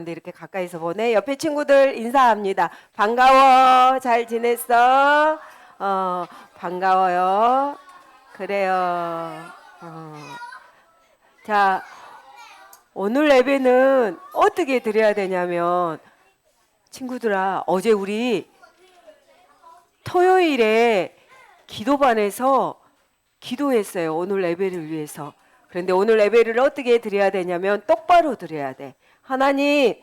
근데 이렇게 가까이서 보네. 옆에 친구들 인사합니다. 반가워. 잘 지냈어? 반가워요. 그래요. 자, 오늘 예배는 어떻게 드려야 되냐면, 친구들아, 어제 우리 토요일에 기도반에서 기도했어요. 오늘 예배를 위해서. 그런데 오늘 예배를 어떻게 드려야 되냐면 똑바로 드려야 돼. 하나님,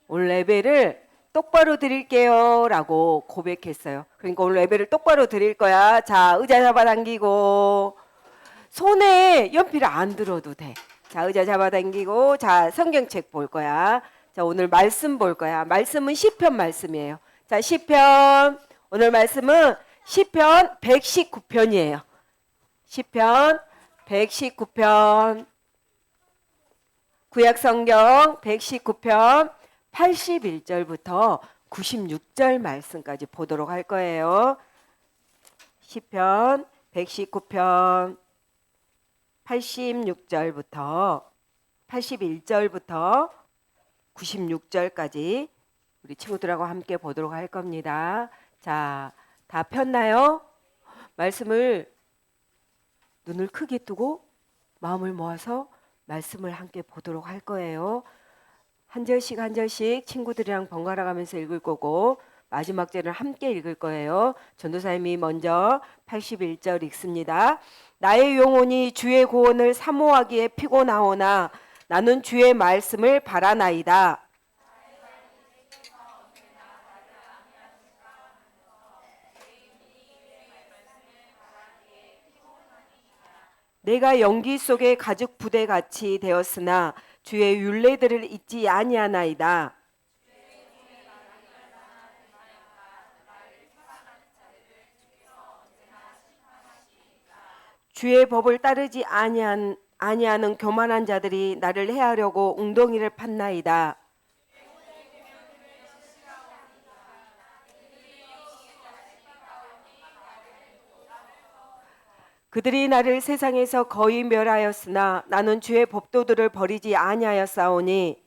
오늘 예배를 똑바로 드릴게요 라고 고백했어요. 그러니까 오늘 예배를 똑바로 드릴 거야. 자, 의자 잡아당기고 손에 연필 안 들어도 돼. 자, 의자 잡아당기고 자, 성경책 볼 거야. 자, 오늘 말씀 볼 거야. 말씀은 시편 말씀이에요. 자, 시편 오늘 말씀은 시편 119편이에요. 시편 119편 구약성경 119편 81절부터 96절 말씀까지 보도록 할 거예요. 시편 119편 86절부터 81절부터 96절까지 우리 친구들하고 함께 보도록 할 겁니다. 자, 다 폈나요? 말씀을 눈을 크게 뜨고 마음을 모아서 말씀을 함께 보도록 할 거예요. 한 절씩 한 절씩 친구들이랑 번갈아 가면서 읽을 거고 마지막 절을 함께 읽을 거예요. 전도사님이 먼저 81절 읽습니다. 나의 영혼이 주의 구원을 사모하기에 피곤하오나 나는 주의 말씀을 바라나이다. 내가 연기 속에 가죽 부대같이 되었으나 주의 율례들을 잊지 아니하나이다. 주의 법을 따르지 아니하는 교만한 자들이 나를 해하려고 웅덩이를 팠나이다. 그들이 나를 세상에서 거의 멸하였으나 나는 주의 법도들을 버리지 아니하였사오니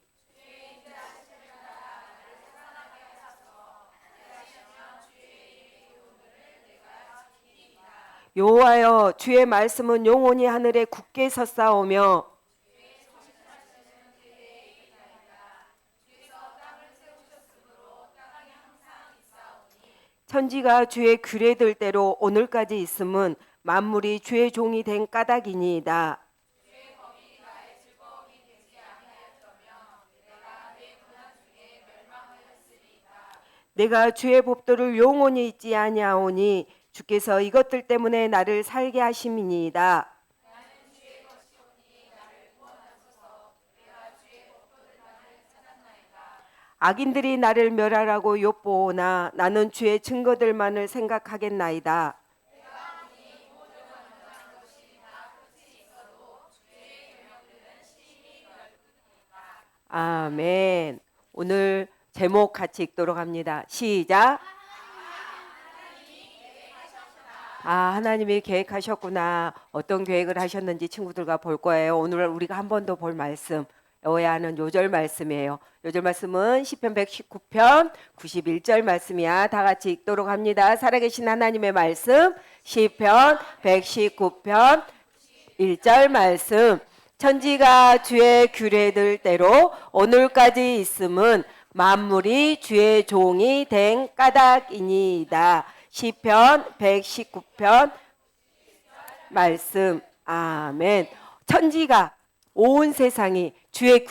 여호와여 주의 말씀은 영원히 하늘에 굳게 섰사오며 천지가 주의 규례들 대로 오늘까지 있음은 만물이 주의 종이 된 까닭이니이다. 내가 주의 법도를 영원히 잊지 아니하오니 주께서 이것들 때문에 나를 살게 하심이니이다. 악인들이 나를 멸하라고 엿보오나 나는 주의 증거들만을 생각하겠나이다. 아멘. 오늘 제목 같이 읽도록 합니다. 시작. 하나님이 계획하셨구나. 어떤 계획을 하셨는지 친구들과 볼 거예요. 오늘 우리가 한 번 더 볼 말씀, 외워야 하는 요절 말씀이에요. 요절 말씀은 시편 119편 91절 말씀이야. 다 같이 읽도록 합니다. 살아계신 하나님의 말씀, 시편 119편 1절 말씀. 천지가 주의 규례들대로 오늘까지 있음은 만물이 주의 종이 된 까닭이니이다. 시편 119편 말씀. 아멘. 천지가 온 세상이 주의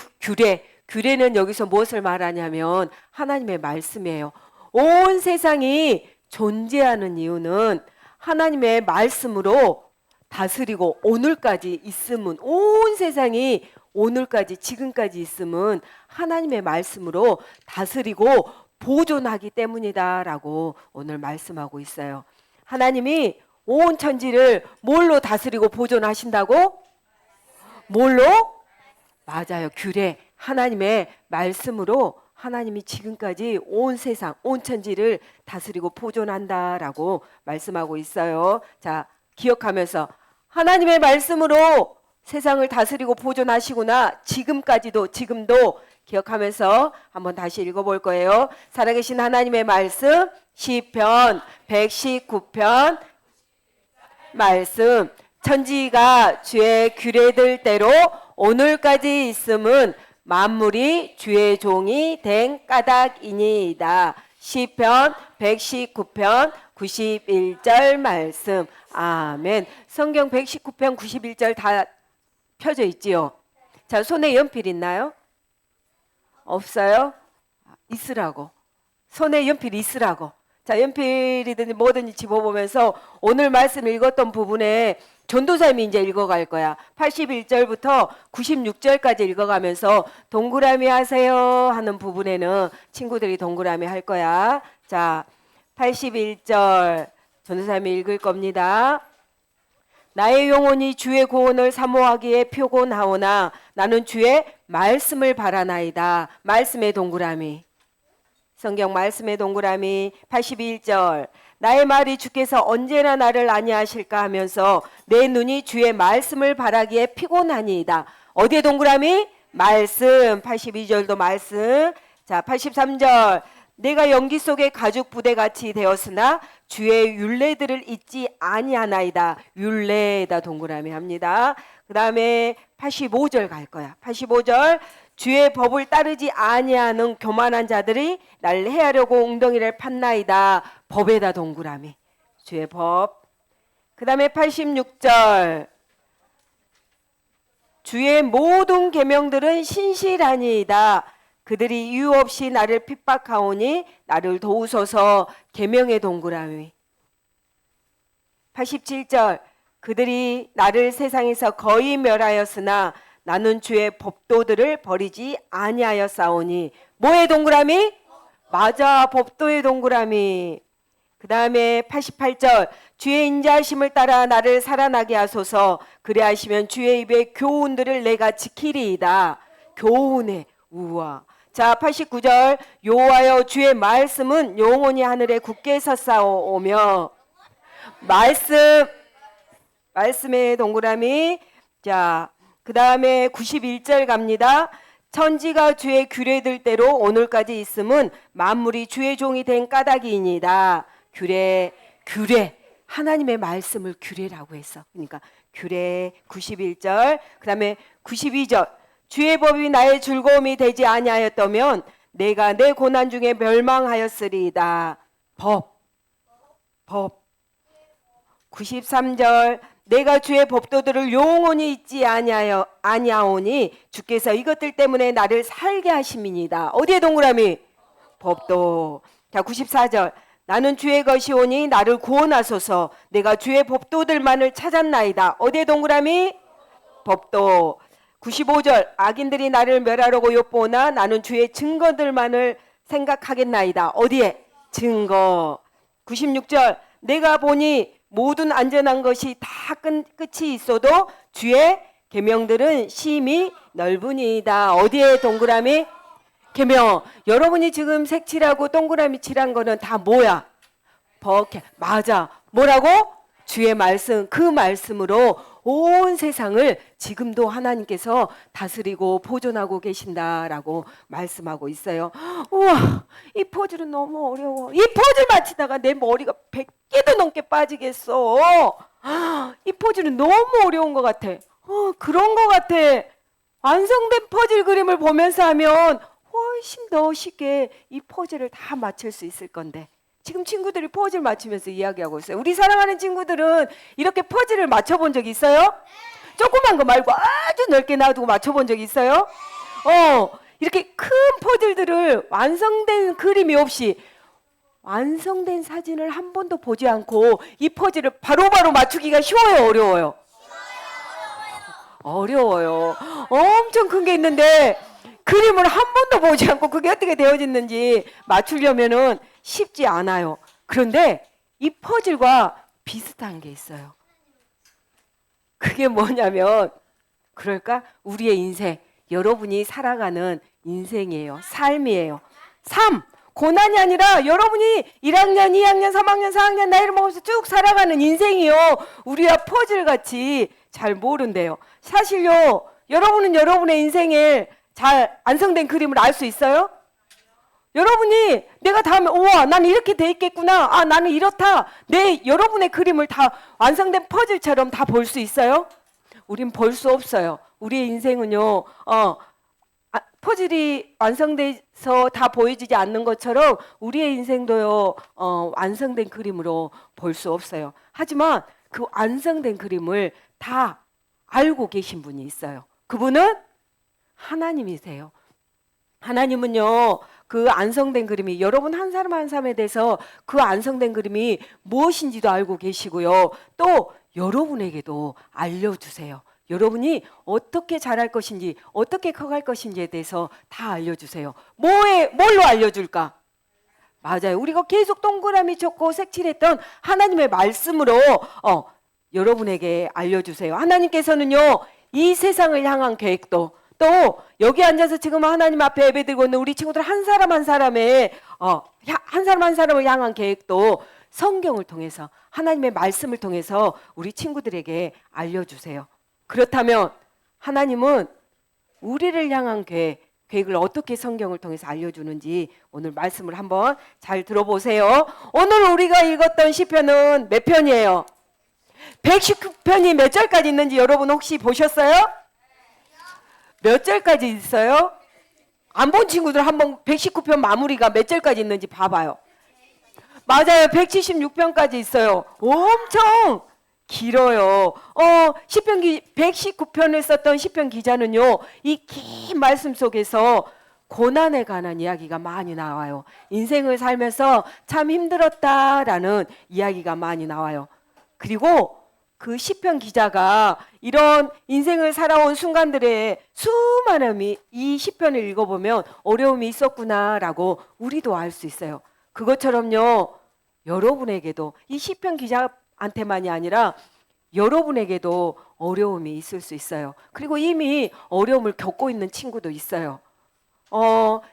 규례는 여기서 무엇을 말하냐면 하나님의 말씀이에요. 온 세상이 존재하는 이유는 하나님의 말씀으로 다스리고 오늘까지 있음은 온 세상이 오늘까지 지금까지 있음은 하나님의 말씀으로 다스리고 보존하기 때문이다라고 오늘 말씀하고 있어요. 하나님이 온 천지를 뭘로 다스리고 보존하신다고? 뭘로? 맞아요. 규례. 하나님의 말씀으로 하나님이 지금까지 온 세상, 온 천지를 다스리고 보존한다라고 말씀하고 있어요. 자, 기억하면서 하나님의 말씀으로 세상을 다스리고 보존하시구나. 지금도 기억하면서 한번 다시 읽어볼 거예요. 살아계신 하나님의 말씀 시편 119편 말씀 천지가 주의 규례들 대로 오늘까지 있음은 만물이 주의 종이 된 까닭이니이다. 시편 119편 91절 말씀. 아멘. 성경 119편 91절 다 펴져 있지요. 자, 손에 연필 있나요? 없어요? 있으라고. 손에 연필 있으라고. 자, 연필이든지 뭐든지 집어보면서 오늘 말씀 읽었던 부분에 전도사님이 이제 읽어갈 거야. 81절부터 96절까지 읽어가면서 동그라미 하세요 하는 부분에는 친구들이 동그라미 할 거야. 자, 81절 전도사님이 읽을 겁니다. 나의 영혼이 주의 구원을 사모하기에 표곤하오나 나는 주의 말씀을 바라나이다. 말씀의 동그라미. 성경 말씀의 동그라미. 81절 나의 말이 주께서 언제나 나를 아니하실까 하면서 내 눈이 주의 말씀을 바라기에 피곤하니이다. 어디에 동그라미? 말씀. 82절도 말씀. 자, 83절 내가 연기 속의 가죽 부대같이 되었으나 주의 율례들을 잊지 아니하나이다. 율례에다 동그라미 합니다. 그 다음에 85절 갈 거야. 85절 주의 법을 따르지 아니하는 교만한 자들이 날 해하려고 웅덩이를 팠나이다. 법에다 동그라미. 주의 법. 그 다음에 86절 주의 모든 계명들은 신실하니이다. 그들이 이유 없이 나를 핍박하오니 나를 도우소서. 계명의 동그라미. 87절 그들이 나를 세상에서 거의 멸하였으나 나는 주의 법도들을 버리지 아니하였사오니. 뭐의 동그라미? 맞아, 법도의 동그라미. 그 다음에 88절 주의 인자하심을 따라 나를 살아나게 하소서. 그래 하시면 주의 입의 교훈들을 내가 지키리이다. 교훈에. 우와. 자, 89절 여호와여 주의 말씀은 영원히 하늘에 굳게 섰사오며. 말씀의 동그라미. 자, 그 다음에 91절 갑니다. 천지가 주의 규례들대로 오늘까지 있음은 만물이 주의 종이 된 까닭이니이다. 규례. 하나님의 말씀을 규례라고 했어. 그러니까 규례. 91절. 그 다음에 92절 주의 법이 나의 즐거움이 되지 아니하였다면 내가 내 고난 중에 멸망하였으리이다. 법. 93절 내가 주의 법도들을 영원히 잊지 아니하오니 주께서 이것들 때문에 나를 살게 하심이니이다. 어디에 동그라미? 법도. 자, 94절 나는 주의 것이오니 나를 구원하소서. 내가 주의 법도들만을 찾았나이다. 어디에 동그라미? 법도. 95절 악인들이 나를 멸하려고 엿보나 나는 주의 증거들만을 생각하겠나이다. 어디에? 증거. 96절 내가 보니 모든 안전한 것이 다 끝이 있어도 주의 계명들은 심히 넓으니이다. 어디에 동그라미? 계명. 여러분이 지금 색칠하고 동그라미 칠한 거는 다 뭐야? 맞아. 뭐라고? 주의 말씀. 그 말씀으로 온 세상을 지금도 하나님께서 다스리고 보존하고 계신다라고 말씀하고 있어요. 우와, 이 퍼즐은 너무 어려워. 이 퍼즐 맞히다가 내 머리가 100개도 넘게 빠지겠어. 이 퍼즐은 너무 어려운 것 같아. 그런 것 같아. 완성된 퍼즐 그림을 보면서 하면 훨씬 더 쉽게 이 퍼즐을 다 맞출 수 있을 건데 지금 친구들이 퍼즐 맞추면서 이야기하고 있어요. 우리 사랑하는 친구들은 이렇게 퍼즐을 맞춰본 적 있어요? 조그만 거 말고 아주 넓게 놔두고 맞춰본 적 있어요? 이렇게 큰 퍼즐들을 완성된 그림이 없이 완성된 사진을 한 번도 보지 않고 이 퍼즐을 바로바로 맞추기가 쉬워요, 어려워요? 어려워요. 엄청 큰 게 있는데 그림을 한 번도 보지 않고 그게 어떻게 되어졌는지 맞추려면은 쉽지 않아요. 그런데 이 퍼즐과 비슷한 게 있어요. 그게 뭐냐면 그럴까? 우리의 인생, 여러분이 살아가는 인생이에요. 삶이에요. 삶! 고난이 아니라 여러분이 1학년, 2학년, 3학년, 4학년 나이를 먹어서 쭉 살아가는 인생이요. 우리와 퍼즐같이 잘 모른대요. 사실요, 여러분은 여러분의 인생을 잘 완성된 그림을 알 수 있어요? 여러분이 내가 다음에 우와 나는 이렇게 돼 있겠구나. 아 나는 이렇다. 여러분의 그림을 다 완성된 퍼즐처럼 다 볼 수 있어요? 우린 볼 수 없어요. 우리의 인생은요. 퍼즐이 완성돼서 다 보여지지 않는 것처럼 우리의 인생도요. 완성된 그림으로 볼 수 없어요. 하지만 그 완성된 그림을 다 알고 계신 분이 있어요. 그분은 하나님이세요. 하나님은요. 그 완성된 그림이 여러분 한 사람 한 사람에 대해서 그 완성된 그림이 무엇인지도 알고 계시고요. 또 여러분에게도 알려주세요. 여러분이 어떻게 잘할 것인지 어떻게 커갈 것인지에 대해서 다 알려주세요. 뭘로 알려줄까? 맞아요. 우리가 계속 동그라미 쳤고 색칠했던 하나님의 말씀으로 여러분에게 알려주세요. 하나님께서는요. 이 세상을 향한 계획도 또 여기 앉아서 지금 하나님 앞에 예배드리고 있는 우리 친구들 한 사람 한 사람의 한 사람 한 사람을 향한 계획도 성경을 통해서 하나님의 말씀을 통해서 우리 친구들에게 알려주세요. 그렇다면 하나님은 우리를 향한 계획을 어떻게 성경을 통해서 알려주는지 오늘 말씀을 한번 잘 들어보세요. 오늘 우리가 읽었던 시편은 몇 편이에요? 119편이 몇 절까지 있는지 여러분 혹시 보셨어요? 몇 절까지 있어요? 안 본 친구들 한번 119편 마무리가 몇 절까지 있는지 봐봐요. 맞아요. 176편까지 있어요. 엄청 길어요. 시편 119편을 썼던 시편 기자는요. 이 긴 말씀 속에서 고난에 관한 이야기가 많이 나와요. 인생을 살면서 참 힘들었다라는 이야기가 많이 나와요. 그리고 그 시편 기자가 이런 인생을 살아온 순간들에 수많은 이 시편을 읽어보면 어려움이 있었구나라고 우리도 알 수 있어요. 그것처럼요. 여러분에게도 이 시편 기자한테만이 아니라 여러분에게도 어려움이 있을 수 있어요. 그리고 이미 어려움을 겪고 있는 친구도 있어요.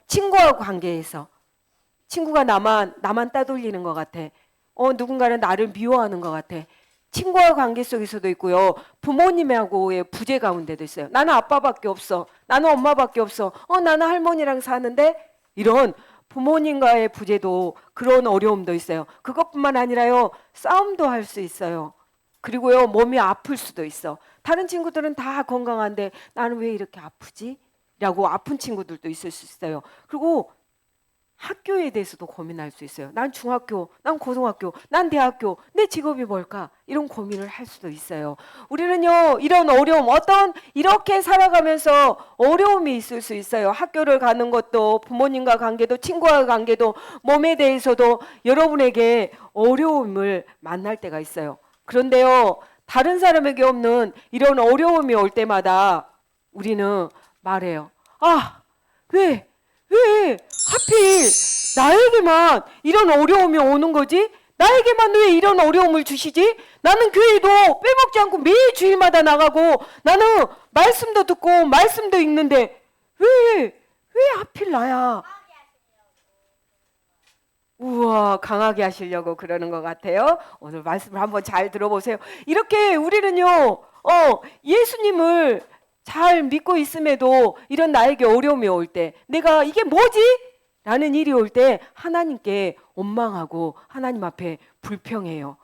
친구와 관계에서 친구가 나만 따돌리는 것 같아. 누군가는 나를 미워하는 것 같아. 친구와 관계 속에서도 있고요. 부모님하고의 부재 가운데도 있어요. 나는 아빠밖에 없어. 나는 엄마밖에 없어. 나는 할머니랑 사는데 이런 부모님과의 부재도 그런 어려움도 있어요. 그것뿐만 아니라요. 싸움도 할 수 있어요. 그리고요. 몸이 아플 수도 있어. 다른 친구들은 다 건강한데 나는 왜 이렇게 아프지? 라고 아픈 친구들도 있을 수 있어요. 그리고 학교에 대해서도 고민할 수 있어요. 난 중학교, 난 고등학교, 난 대학교, 내 직업이 뭘까? 이런 고민을 할 수도 있어요. 우리는요, 이런 어려움, 이렇게 살아가면서 어려움이 있을 수 있어요. 학교를 가는 것도, 부모님과 관계도, 친구와 관계도, 몸에 대해서도 여러분에게 어려움을 만날 때가 있어요. 그런데요, 다른 사람에게 없는 이런 어려움이 올 때마다 우리는 말해요. 왜 하필 나에게만 이런 어려움이 오는 거지? 나에게만 왜 이런 어려움을 주시지? 나는 교회도 빼먹지 않고 매일 주일마다 나가고 나는 말씀도 듣고 말씀도 읽는데 왜 하필 나야? 우와, 강하게 하시려고 그러는 것 같아요. 오늘 말씀을 한번 잘 들어보세요. 이렇게 우리는요, 예수님을 잘 믿고 있음에도 이런 나에게 어려움이 올 때, 내가 이게 뭐지? 라는 일이 올 때 하나님께 원망하고 하나님 앞에 불평해요.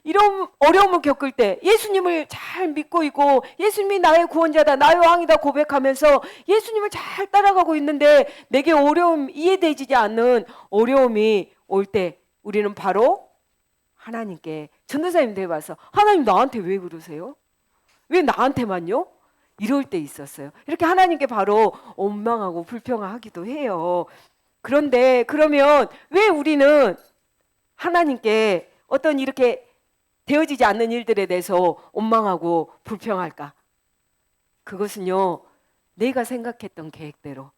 이런 어려움을 겪을 때 예수님을 잘 믿고 있고 예수님이 나의 구원자다, 나의 왕이다 고백하면서 예수님을 잘 따라가고 있는데 내게 이해되지 않는 어려움이 올 때 우리는 바로 하나님께 전도사님 댁에 와서 하나님 나한테 왜 그러세요? 왜 나한테만요? 이럴 때 있었어요. 이렇게 하나님께 바로 원망하고 불평하기도 해요. 그런데 그러면 왜 우리는 하나님께 어떤 이렇게 되어지지 않는 일들에 대해서 원망하고 불평할까? 그것은요, 내가 생각했던 계획대로,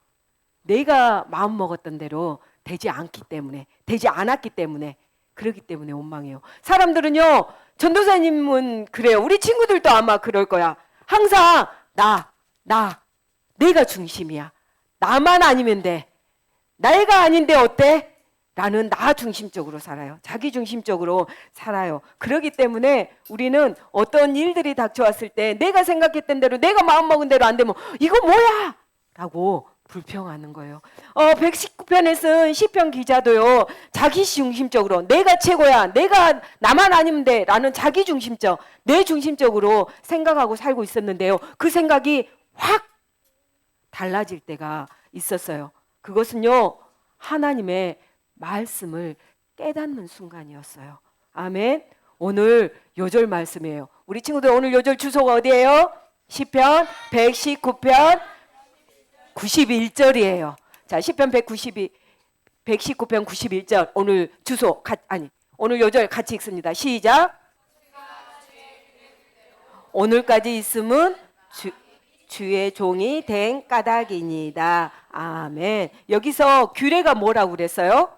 내가 마음먹었던 대로 되지 않았기 때문에 그렇기 때문에 원망해요. 사람들은요, 전도사님은 그래요. 우리 친구들도 아마 그럴 거야. 항상 내가 중심이야. 나만 아니면 돼. 내가 아닌데 어때? 나는 나 중심적으로 살아요. 자기 중심적으로 살아요. 그렇기 때문에 우리는 어떤 일들이 닥쳐왔을 때 내가 생각했던 대로, 내가 마음먹은 대로 안 되면 이거 뭐야? 라고 불평하는 거예요. 119편에 쓴 시편 기자도요, 자기 중심적으로 내가 최고야, 내가 나만 아니면 돼 라는 자기 중심적, 내 중심적으로 생각하고 살고 있었는데요, 그 생각이 확 달라질 때가 있었어요. 그것은요, 하나님의 말씀을 깨닫는 순간이었어요. 아멘. 오늘 요절 말씀이에요. 우리 친구들 오늘 요절 주소가 어디예요? 시편 119편 91절이에요. 자, 시편 119편 91절 오늘 주소 오늘 요절 같이 읽습니다. 시작. 오늘까지 있음은 주의 종이 된 까닭이니다. 아멘. 여기서 규례가 뭐라고 그랬어요?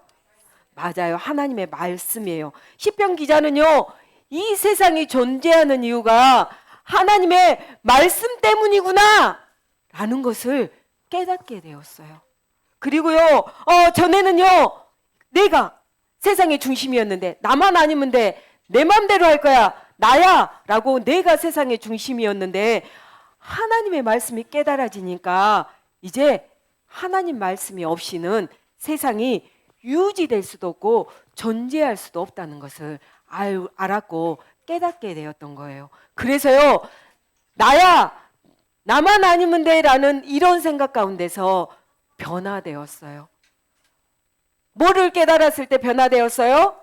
맞아요. 하나님의 말씀이에요. 시편 기자는요, 이 세상이 존재하는 이유가 하나님의 말씀 때문이구나 라는 것을 깨닫게 되었어요. 그리고요, 전에는요, 내가 세상의 중심이었는데, 나만 아니면 돼, 내 맘대로 할 거야, 나야 라고 내가 세상의 중심이었는데, 하나님의 말씀이 깨달아지니까 이제 하나님 말씀이 없이는 세상이 유지될 수도 없고 존재할 수도 없다는 것을 알았고 깨닫게 되었던 거예요. 그래서요, 나야, 나만 아니면 돼 라는 이런 생각 가운데서 변화되었어요. 뭐를 깨달았을 때 변화되었어요?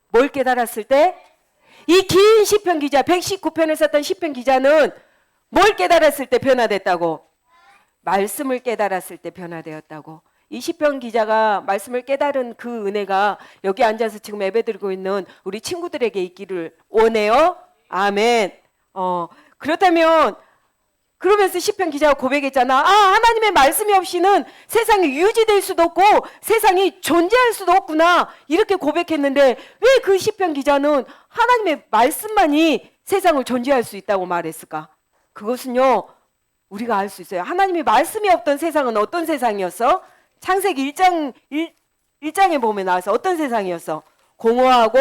뭘 깨달았을 때? 이 긴 시편 기자, 119편을 썼던 시편 기자는 뭘 깨달았을 때 변화됐다고? 말씀을 깨달았을 때 변화되었다고. 이 시편 기자가 말씀을 깨달은 그 은혜가 여기 앉아서 지금 예배드리고 있는 우리 친구들에게 있기를 원해요. 아멘. 그렇다면 그러면서 시편 기자가 고백했잖아. 하나님의 말씀이 없이는 세상이 유지될 수도 없고 세상이 존재할 수도 없구나. 이렇게 고백했는데 왜 그 시편 기자는 하나님의 말씀만이 세상을 존재할 수 있다고 말했을까? 그것은요, 우리가 알 수 있어요. 하나님의 말씀이 없던 세상은 어떤 세상이었어? 창세기 1장에 보면 나와서 어떤 세상이었어? 공허하고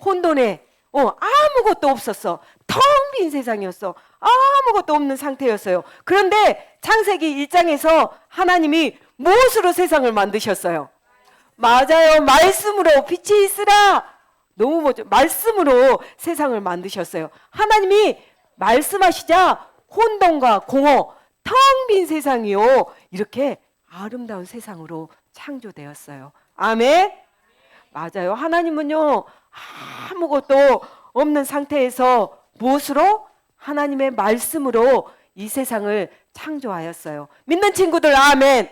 혼돈에 아무것도 없었어. 텅 빈 세상이었어. 아무것도 없는 상태였어요. 그런데 창세기 1장에서 하나님이 무엇으로 세상을 만드셨어요? 맞아요. 말씀으로 빛이 있으라. 너무 멋져. 말씀으로 세상을 만드셨어요. 하나님이 말씀하시자 혼돈과 공허, 텅 빈 세상이요, 이렇게 아름다운 세상으로 창조되었어요. 아멘. 맞아요. 하나님은요, 아무것도 없는 상태에서 무엇으로? 하나님의 말씀으로 이 세상을 창조하였어요. 믿는 친구들, 아멘.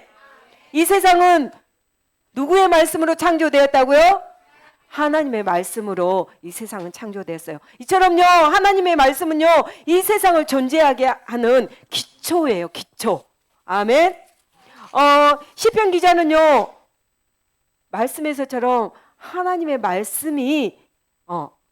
이 세상은 누구의 말씀으로 창조되었다고요? 하나님의 말씀으로 이 세상은 창조되었어요. 이처럼요, 하나님의 말씀은요, 이 세상을 존재하게 하는 기초예요. 기초. 아멘. 시편 기자는요, 말씀에서처럼 하나님의 말씀이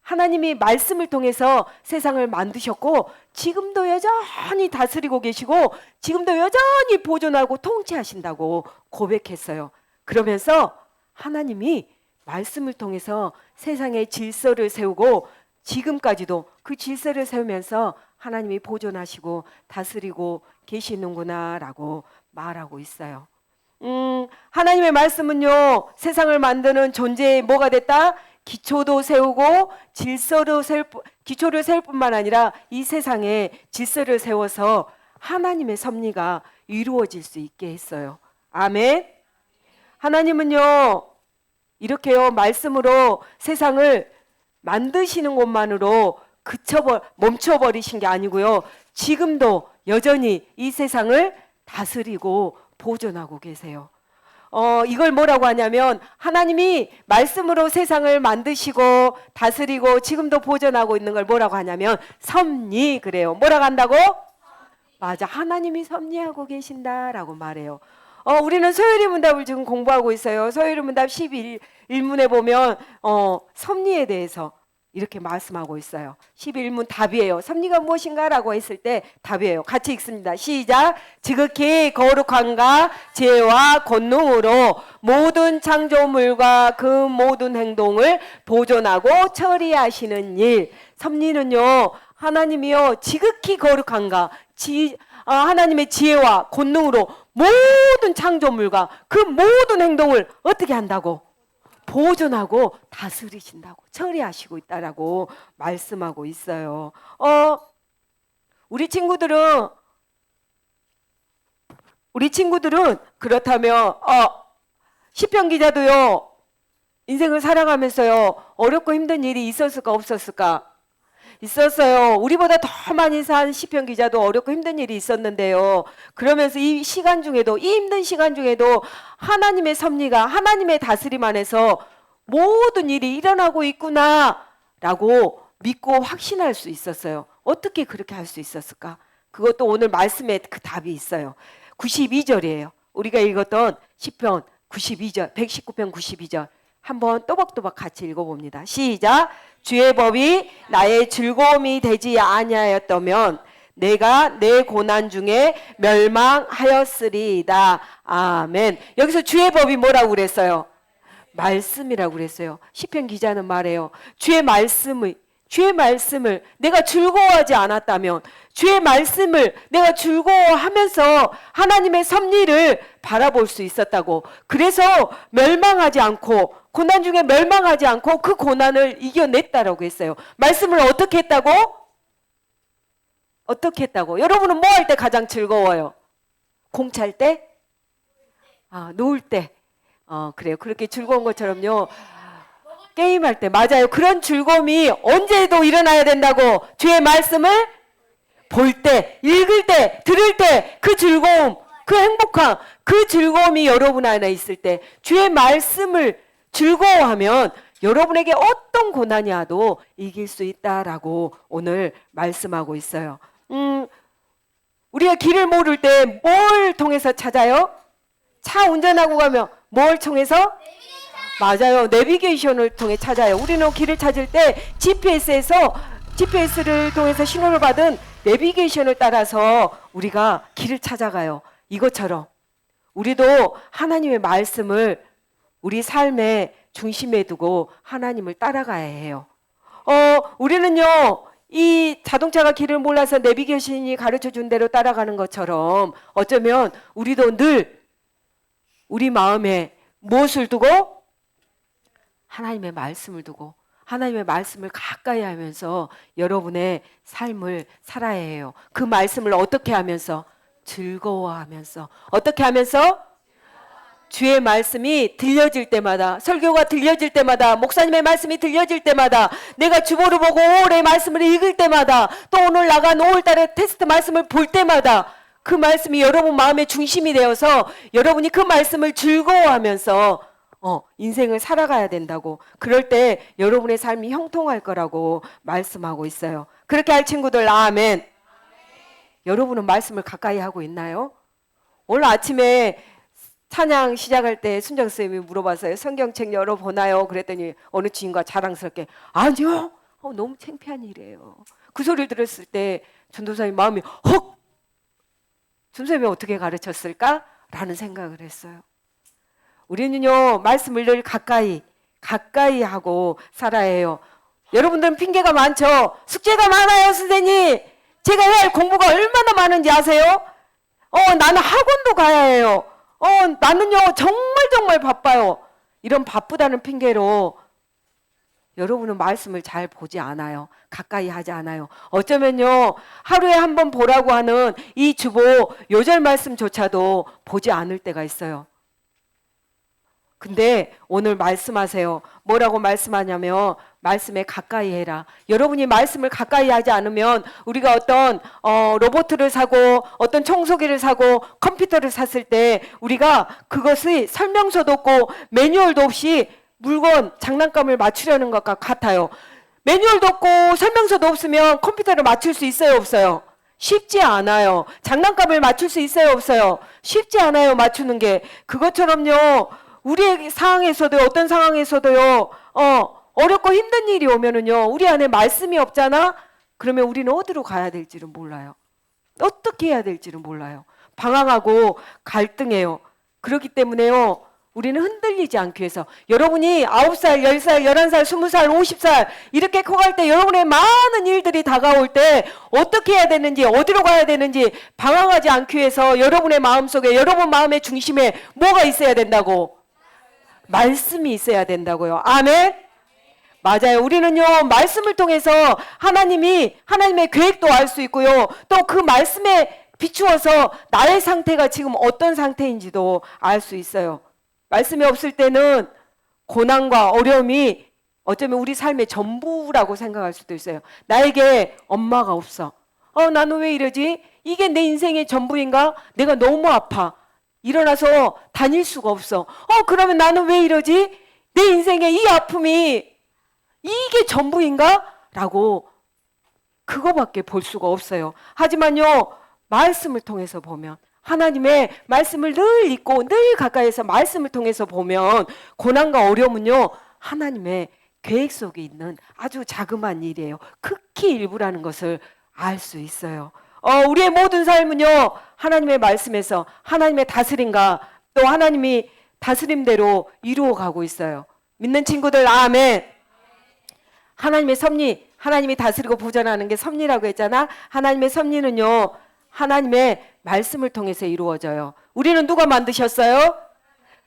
하나님이 말씀을 통해서 세상을 만드셨고 지금도 여전히 다스리고 계시고 지금도 여전히 보존하고 통치하신다고 고백했어요. 그러면서 하나님이 말씀을 통해서 세상의 질서를 세우고 지금까지도 그 질서를 세우면서 하나님이 보존하시고 다스리고 계시는구나 라고 말하고 있어요. 하나님의 말씀은요, 세상을 만드는 존재의 뭐가 됐다? 기초도 세우고 기초를 세울 뿐만 아니라 이 세상에 질서를 세워서 하나님의 섭리가 이루어질 수 있게 했어요. 아멘. 하나님은요, 이렇게요, 말씀으로 세상을 만드시는 것만으로 멈춰버리신 게 아니고요, 지금도 여전히 이 세상을 다스리고 보존하고 계세요. 이걸 뭐라고 하냐면 하나님이 말씀으로 세상을 만드시고 다스리고 지금도 보존하고 있는 걸 뭐라고 하냐면 섭리, 그래요. 뭐라고 한다고? 맞아, 하나님이 섭리하고 계신다라고 말해요. 우리는 소요리 문답을 지금 공부하고 있어요. 소요리 문답 11문에 보면 섭리에 대해서 이렇게 말씀하고 있어요. 11문 답이에요. 섭리가 무엇인가 라고 했을 때 답이에요. 같이 읽습니다. 시작. 지극히 거룩함과 지혜와 권능으로 모든 창조물과 그 모든 행동을 보존하고 처리하시는 일. 섭리는요, 하나님이요, 지극히 거룩함과 하나님의 지혜와 권능으로 모든 창조물과 그 모든 행동을 어떻게 한다고? 보존하고 다스리신다고, 처리하시고 있다라고 말씀하고 있어요. 우리 친구들은 그렇다면 시편 기자도요, 인생을 살아가면서요, 어렵고 힘든 일이 있었을까 없었을까? 있었어요. 우리보다 더 많이 산 시편 기자도 어렵고 힘든 일이 있었는데요. 그러면서 이 시간 중에도, 이 힘든 시간 중에도 하나님의 섭리가, 하나님의 다스림 안에서 모든 일이 일어나고 있구나라고 믿고 확신할 수 있었어요. 어떻게 그렇게 할 수 있었을까? 그것도 오늘 말씀에 그 답이 있어요. 92절이에요. 우리가 읽었던 시편 92절, 119편 92절. 한번 또박또박 같이 읽어봅니다. 시작. 주의 법이 나의 즐거움이 되지 아니하였다면 내가 내 고난 중에 멸망하였으리이다. 아멘. 여기서 주의 법이 뭐라고 그랬어요? 말씀이라고 그랬어요. 시편 기자는 말해요. 주의 말씀을 내가 즐거워하지 않았다면, 주의 말씀을 내가 즐거워하면서 하나님의 섭리를 바라볼 수 있었다고. 그래서 멸망하지 않고, 고난 중에 멸망하지 않고 그 고난을 이겨냈다라고 했어요. 말씀을 어떻게 했다고? 어떻게 했다고? 여러분은 뭐 할 때 가장 즐거워요? 공차할 때? 놀 때. 그래요. 그렇게 즐거운 것처럼요, 게임할 때, 맞아요. 그런 즐거움이 언제도 일어나야 된다고. 주의 말씀을 볼 때, 읽을 때, 들을 때, 그 즐거움, 그 행복함, 그 즐거움이 여러분 안에 있을 때, 주의 말씀을 즐거워하면 여러분에게 어떤 고난이 와도 이길 수 있다라고 오늘 말씀하고 있어요. 우리가 길을 모를 때 뭘 통해서 찾아요? 차 운전하고 가면 뭘 통해서? 맞아요. 내비게이션을 통해 찾아요. 우리는 길을 찾을 때 GPS를 통해서 신호를 받은 내비게이션을 따라서 우리가 길을 찾아가요. 이것처럼 우리도 하나님의 말씀을 우리 삶의 중심에 두고 하나님을 따라가야 해요. 우리는요, 이 자동차가 길을 몰라서 내비게이션이 가르쳐 준 대로 따라가는 것처럼 어쩌면 우리도 늘 우리 마음에 무엇을 두고? 하나님의 말씀을 두고, 하나님의 말씀을 가까이 하면서 여러분의 삶을 살아야 해요. 그 말씀을 어떻게 하면서? 즐거워하면서. 어떻게 하면서? 주의 말씀이 들려질 때마다, 설교가 들려질 때마다, 목사님의 말씀이 들려질 때마다, 내가 주보를 보고 5월의 말씀을 읽을 때마다, 또 오늘 나간 5월달에 테스트 말씀을 볼 때마다 그 말씀이 여러분 마음의 중심이 되어서 여러분이 그 말씀을 즐거워하면서 인생을 살아가야 된다고. 그럴 때 여러분의 삶이 형통할 거라고 말씀하고 있어요. 그렇게 할 친구들 아멘. 여러분은 말씀을 가까이 하고 있나요? 오늘 아침에 찬양 시작할 때 순정 쌤이 물어봤어요. 성경책 열어보나요? 그랬더니 어느 친구가 자랑스럽게 아니요. 너무 창피한 일이에요. 그 소리를 들었을 때 전도사님 마음이 헉! 전도사님이 어떻게 가르쳤을까? 라는 생각을 했어요. 우리는요, 말씀을 늘 가까이 하고 살아야 해요. 여러분들은 핑계가 많죠. 숙제가 많아요, 선생님. 제가 해야 할 공부가 얼마나 많은지 아세요? 나는 학원도 가야 해요. 나는요, 정말 바빠요. 이런 바쁘다는 핑계로 여러분은 말씀을 잘 보지 않아요. 가까이 하지 않아요. 어쩌면요, 하루에 한 번 보라고 하는 이 주보 요절 말씀조차도 보지 않을 때가 있어요. 근데 오늘 말씀하세요. 뭐라고 말씀하냐면 말씀에 가까이 해라. 여러분이 말씀을 가까이 하지 않으면 우리가 어떤 로봇을 사고 어떤 청소기를 사고 컴퓨터를 샀을 때 우리가 그것의 설명서도 없고 매뉴얼도 없이 물건, 장난감을 맞추려는 것과 같아요. 매뉴얼도 없고 설명서도 없으면 컴퓨터를 맞출 수 있어요, 없어요? 쉽지 않아요. 장난감을 맞출 수 있어요, 없어요? 쉽지 않아요, 맞추는 게. 그것처럼요, 우리의 상황에서도 어떤 상황에서도요, 어렵고 힘든 일이 오면은요, 우리 안에 말씀이 없잖아? 그러면 우리는 어디로 가야 될지를 몰라요. 어떻게 해야 될지를 몰라요. 방황하고 갈등해요. 그렇기 때문에요, 우리는 흔들리지 않기 위해서 여러분이 9살, 10살, 11살, 20살, 50살 이렇게 커갈 때 여러분의 많은 일들이 다가올 때 어떻게 해야 되는지 어디로 가야 되는지 방황하지 않기 위해서 여러분의 마음속에 여러분 마음의 중심에 뭐가 있어야 된다고? 말씀이 있어야 된다고요. 아멘? 맞아요. 우리는요 말씀을 통해서 하나님의 계획도 알 수 있고요. 또 그 말씀에 비추어서 나의 상태가 지금 어떤 상태인지도 알 수 있어요. 말씀이 없을 때는 고난과 어려움이 어쩌면 우리 삶의 전부라고 생각할 수도 있어요. 나에게 엄마가 없어. 나는 왜 이러지? 이게 내 인생의 전부인가? 내가 너무 아파. 일어나서 다닐 수가 없어. 그러면 나는 왜 이러지? 내 인생의 이 아픔이 이게 전부인가? 라고 그거밖에 볼 수가 없어요. 하지만요 말씀을 통해서 보면 하나님의 말씀을 늘 읽고 늘 가까이에서 말씀을 통해서 보면 고난과 어려움은요 하나님의 계획 속에 있는 아주 자그마한 일이에요. 극히 일부라는 것을 알 수 있어요. 우리의 모든 삶은요 하나님의 말씀에서 하나님의 다스림과 또 하나님이 다스림대로 이루어가고 있어요. 믿는 친구들 아멘. 하나님의 섭리, 하나님이 다스리고 보존하는 게 섭리라고 했잖아. 하나님의 섭리는요 하나님의 말씀을 통해서 이루어져요. 우리는 누가 만드셨어요?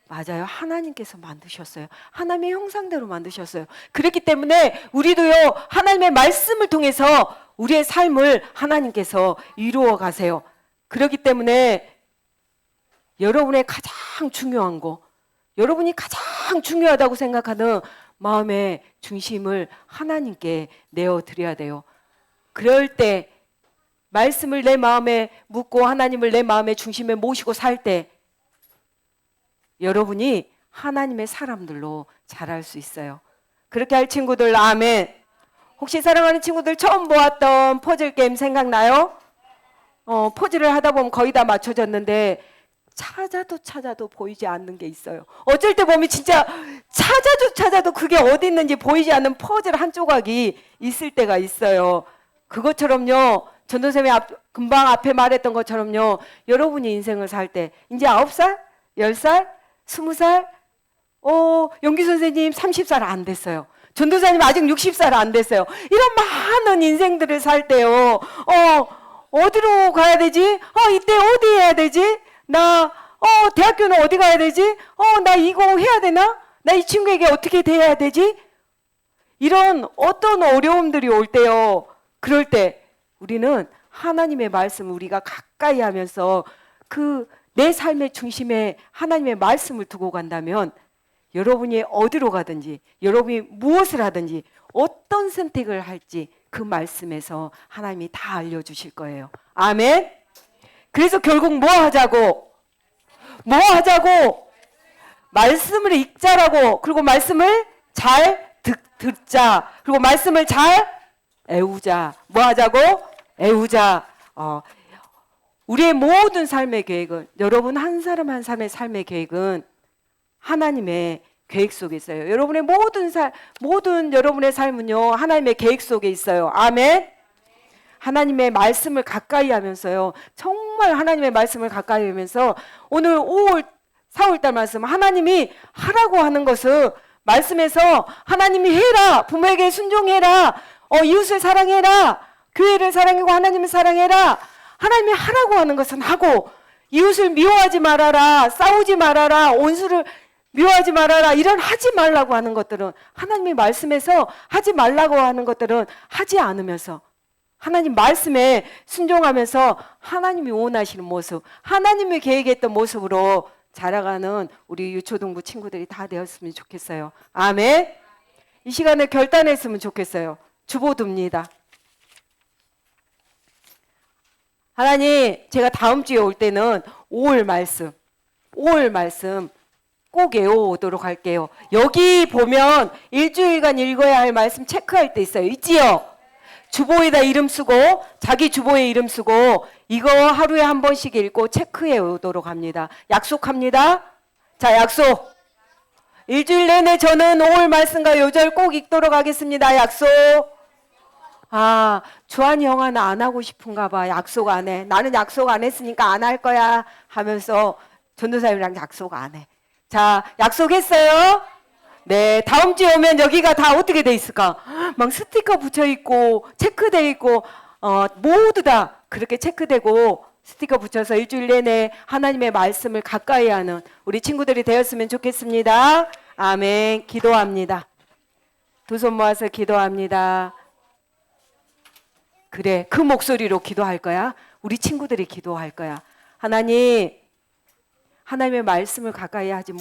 맞아요. 하나님께서 만드셨어요. 하나님의 형상대로 만드셨어요. 그렇기 때문에 우리도요 하나님의 말씀을 통해서 우리의 삶을 하나님께서 이루어 가세요. 그렇기 때문에 여러분의 가장 중요한 거, 여러분이 가장 중요하다고 생각하는 마음의 중심을 하나님께 내어드려야 돼요. 그럴 때 말씀을 내 마음에 묻고 하나님을 내 마음의 중심에 모시고 살 때 여러분이 하나님의 사람들로 자랄 수 있어요. 그렇게 할 친구들 아멘. 혹시 사랑하는 친구들 처음 보았던 퍼즐 게임 생각나요? 퍼즐을 하다 보면 거의 다 맞춰졌는데 찾아도 보이지 않는 게 있어요. 어쩔 때 보면 진짜 찾아도 그게 어디 있는지 보이지 않는 퍼즐 한 조각이 있을 때가 있어요. 그것처럼요 전도쌤이 금방 앞에 말했던 것처럼요 여러분이 인생을 살 때 이제 9살, 10살, 20살 영기 선생님 30살 안 됐어요. 전도사님 아직 60살 안 됐어요. 이런 많은 인생들을 살 때요 어디로 가야 되지? 이때 어디 해야 되지? 나 대학교는 어디 가야 되지? 나 이거 해야 되나? 나 이 친구에게 어떻게 대해야 되지? 이런 어떤 어려움들이 올 때요 그럴 때 우리는 하나님의 말씀을 우리가 가까이 하면서 그 내 삶의 중심에 하나님의 말씀을 두고 간다면 여러분이 어디로 가든지 여러분이 무엇을 하든지 어떤 선택을 할지 그 말씀에서 하나님이 다 알려주실 거예요. 아멘. 그래서 결국 뭐 하자고? 말씀을 읽자라고. 그리고 말씀을 잘 듣자. 그리고 말씀을 잘 애우자. 뭐 하자고? 애우자. 우리의 모든 삶의 계획은 여러분 한 사람 한 사람의 삶의 계획은 하나님의 계획 속에 있어요. 여러분의 모든 여러분의 삶은요 하나님의 계획 속에 있어요. 아멘. 하나님의 말씀을 가까이 하면서요 정말 하나님의 말씀을 가까이 하면서 오늘 5월 4월달 말씀 하나님이 하라고 하는 것은 말씀에서 하나님이 해라 부모에게 순종해라 이웃을 사랑해라 교회를 사랑하고 하나님을 사랑해라 하나님이 하라고 하는 것은 하고 이웃을 미워하지 말아라 싸우지 말아라 온수를 미워하지 말아라 이런 하지 말라고 하는 것들은 하나님의 말씀에서 하지 말라고 하는 것들은 하지 않으면서 하나님 말씀에 순종하면서 하나님이 원하시는 모습 하나님이 계획했던 모습으로 자라가는 우리 유초등부 친구들이 다 되었으면 좋겠어요. 아멘. 이 시간에 결단했으면 좋겠어요. 주보듭니다. 하나님 제가 다음 주에 올 때는 5월 말씀 꼭 외워오도록 할게요. 여기 보면 일주일간 읽어야 할 말씀 체크할 때 있어요. 있지요? 주보에다 이름 쓰고 자기 주보에 이름 쓰고 이거 하루에 한 번씩 읽고 체크해 오도록 합니다. 약속합니다. 자 약속. 일주일 내내 저는 5월 말씀과 요절 꼭 읽도록 하겠습니다. 약속. 주한이 형아는 안 하고 싶은가 봐. 약속 안 해. 나는 약속 안 했으니까 안 할 거야 하면서 전도사님이랑 약속 안 해. 자, 약속했어요? 네, 다음 주에 오면 여기가 다 어떻게 돼 있을까? 막 스티커 붙여 있고 체크돼 있고 모두 다 그렇게 체크되고 스티커 붙여서 일주일 내내 하나님의 말씀을 가까이 하는 우리 친구들이 되었으면 좋겠습니다. 아멘. 기도합니다. 두 손 모아서 기도합니다. 그래, 그 목소리로 기도할 거야. 우리 친구들이 기도할 거야. 하나님, 하나님의 말씀을 가까이 하지